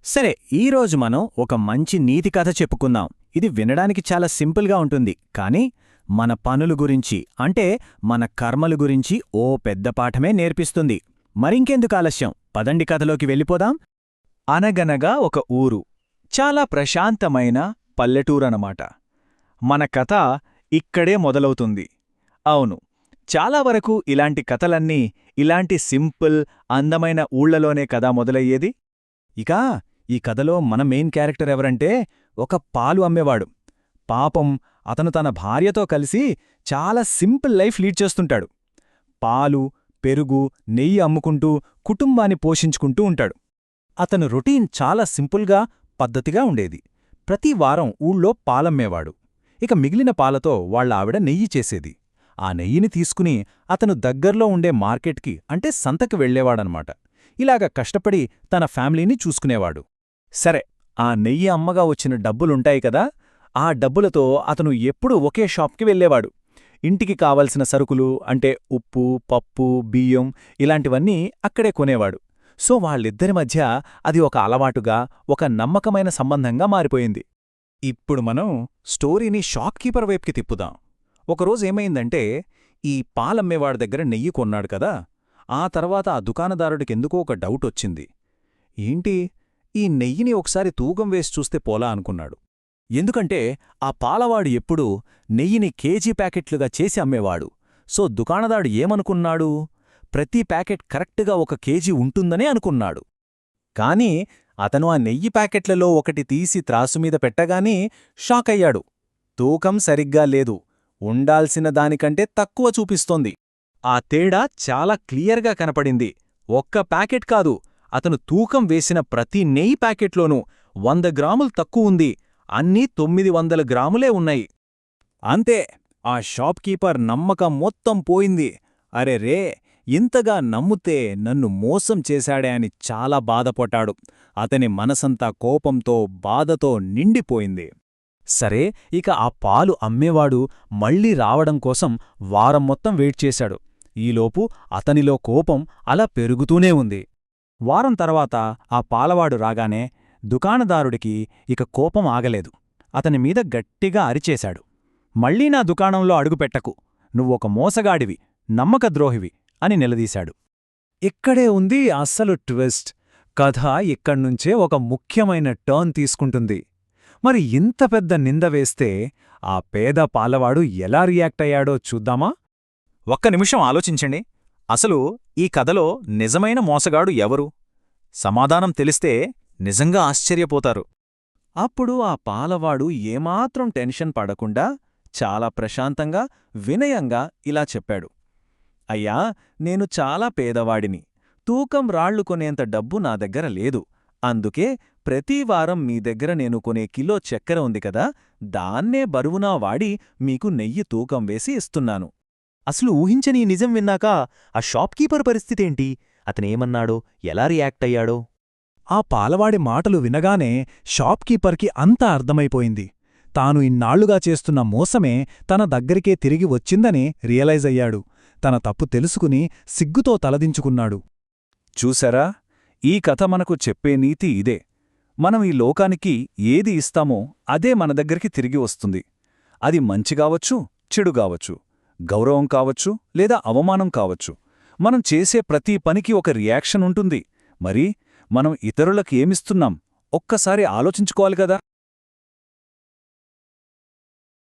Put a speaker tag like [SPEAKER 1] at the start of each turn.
[SPEAKER 1] సరే, ఈరోజు మనం ఒక మంచి నీతి కథ చెప్పుకుందాం. ఇది వినడానికి చాలా సింపుల్గా ఉంటుంది, కానీ మన పనుల గురించి అంటే మన కర్మల గురించి ఓ పెద్ద పాఠమే నేర్పిస్తుంది. మరింకెందుకు ఆలస్యం, పదండి కథలోకి వెళ్ళిపోదాం.
[SPEAKER 2] అనగనగా ఒక ఊరు. చాలా ప్రశాంతమైన పల్లెటూరనమాట. మన కథ ఇక్కడే మొదలవుతుంది. అవును, చాలా వరకు ఇలాంటి కథలన్నీ ఇలాంటి సింపుల్, అందమైన ఊళ్లలోనే కదా మొదలయ్యేది.
[SPEAKER 1] ఇక ఈ కథలో మన మెయిన్ క్యారెక్టర్ ఎవరంటే ఒక పాలు అమ్మేవాడు. పాపం, అతను తన భార్యతో కలిసి చాలా సింపుల్ లైఫ్ లీడ్ చేస్తుంటాడు. పాలు, పెరుగు, నెయ్యి అమ్ముకుంటూ కుటుంబాన్ని పోషించుకుంటూ ఉంటాడు. అతను రొటీన్ చాలా సింపుల్గా, పద్ధతిగా ఉండేది. ప్రతి వారం ఊళ్ళో పాలమ్మేవాడు. ఇక మిగిలిన పాలతో వాళ్ళ ఆవిడ నెయ్యి చేసేది. ఆ నెయ్యిని తీసుకుని అతను దగ్గర్లో ఉండే మార్కెట్కి అంటే సంతకి వెళ్లేవాడనమాట. ఇలాగ కష్టపడి తన ఫ్యామిలీని చూసుకునేవాడు. సరే, ఆ నెయ్యి అమ్మగా వచ్చిన డబ్బులుంటాయి కదా, ఆ డబ్బులతో అతను ఎప్పుడూ ఒకే షాప్కి వెళ్లేవాడు. ఇంటికి కావలసిన సరుకులు అంటే ఉప్పు, పప్పు, బియ్యం ఇలాంటివన్నీ అక్కడే కొనేవాడు. సో వాళ్ళిద్దరి మధ్య అది ఒక అలవాటుగా, ఒక నమ్మకమైన సంబంధంగా మారిపోయింది. ఇప్పుడు మనం స్టోరీని షాప్కీపర్ వైపుకి తిప్పుదాం. ఒకరోజేమైందంటే, ఈ పాలమ్మేవాడి దగ్గర నెయ్యి కొన్నాడు కదా, ఆ తర్వాత ఆ దుకాణదారుడికెందుకో ఒక డౌటొచ్చింది. ఏంటి, ఈ నెయ్యిని ఒకసారి తూకం వేసి చూస్తే పోలా అనుకున్నాడు. ఎందుకంటే ఆ పాలవాడు ఎప్పుడూ నెయ్యిని కేజీ ప్యాకెట్లుగా చేసి అమ్మేవాడు. సో దుకాణదారుడు ఏమనుకున్నాడు, ప్రతి ప్యాకెట్ కరెక్టుగా 1 కేజీ ఉంటుందనే అనుకున్నాడు. కాని అతను ఆ నెయ్యి ప్యాకెట్లలో ఒకటి తీసి త్రాసుమీద పెట్టగానే షాకయ్యాడు. తూకం సరిగ్గా లేదు, ఉండాల్సిన దానికంటే తక్కువ చూపిస్తోంది. ఆ తేడా చాలా క్లియర్గా కనపడింది. 1 ప్యాకెట్ కాదు, అతను తూకం వేసిన ప్రతి నెయ్యి ప్యాకెట్లోనూ 100 గ్రాములు తక్కువుంది. అన్నీ 900 గ్రాములే ఉన్నాయి. అంతే, ఆ షాప్కీపర్ నమ్మకం మొత్తం పోయింది. అరెరే, ఇంతగా నమ్ముతే నన్ను మోసం చేశాడే అని చాలా బాధపడ్డాడు. అతని మనసంతా కోపంతో, బాధతో నిండిపోయింది. సరే, ఇక ఆ పాలు అమ్మేవాడు మళ్లీ రావడం కోసం వారం మొత్తం వెయిట్ చేశాడు. ఈలోపు అతనిలో కోపం అలా పెరుగుతూనే ఉంది. వారం తర్వాత ఆ పాలవాడు రాగానే దుకాణదారుడికి ఇక కోపం ఆగలేదు. అతని మీద గట్టిగా అరిచేశాడు. మళ్లీ నా దుకాణంలో అడుగుపెట్టకు, నువ్వొక మోసగాడివి, నమ్మకద్రోహివి అని నిలదీశాడు. ఇక్కడే ఉంది అస్సలు ట్విస్ట్. కథ ఇక్కడ్నుంచే ఒక ముఖ్యమైన టర్న్ తీసుకుంటుంది. మరి ఇంత పెద్ద నింద వేస్తే ఆ పేద పాలవాడు ఎలా రియాక్ట్ అయ్యాడో చూద్దామా? ఒక్క నిమిషం ఆలోచించండి. అసలు ఈ కథలో నిజమైన మోసగాడు ఎవరు? సమాధానం తెలిస్తే నిజంగా ఆశ్చర్యపోతారు. అప్పుడు ఆ పాలవాడు ఏమాత్రం టెన్షన్ పడకుండా చాలా ప్రశాంతంగా, వినయంగా ఇలా చెప్పాడు. అయ్యా, నేను చాలా పేదవాడిని. తూకం రాళ్లు కొనేంత డబ్బు నా దగ్గర లేదు. అందుకే ప్రతివారం మీ దగ్గర నేను కొనే కిలో చక్కెర ఉంది కదా, దాన్నే బరువునా వాడి మీకు నెయ్యి తూకం వేసి ఇస్తున్నాను. అసలు ఊహించని నిజం విన్నాక ఆ షాప్కీపర్ పరిస్థితేంటి? అతనేమన్నాడో, ఎలా రియాక్ట్ అయ్యాడో? ఆ పాలవాడి మాటలు వినగానే షాప్కీపర్కి అంతా అర్థమైపోయింది. తాను ఇన్నాళ్లుగా చేస్తున్న మోసమే తన దగ్గరికే తిరిగి వచ్చిందని రియలైజ్ అయ్యాడు. తన తప్పు తెలుసుకుని సిగ్గుతో తలదించుకున్నాడు. చూశారా, ఈ కథ మనకు చెప్పే నీతి ఇదే. మనం ఈ లోకానికి ఏది ఇస్తామో అదే మన దగ్గరికి తిరిగి వస్తుంది. అది మంచిగావచ్చు, చెడుగావచ్చు, గౌరవం కావచ్చు లేదా అవమానం కావచ్చు. మనం చేసే ప్రతి పనికి ఒక రియాక్షన్ ఉంటుంది. మరి మనం ఇతరులకు ఏమిస్తున్నాం ఒక్కసారి ఆలోచించుకోవాలి కదా.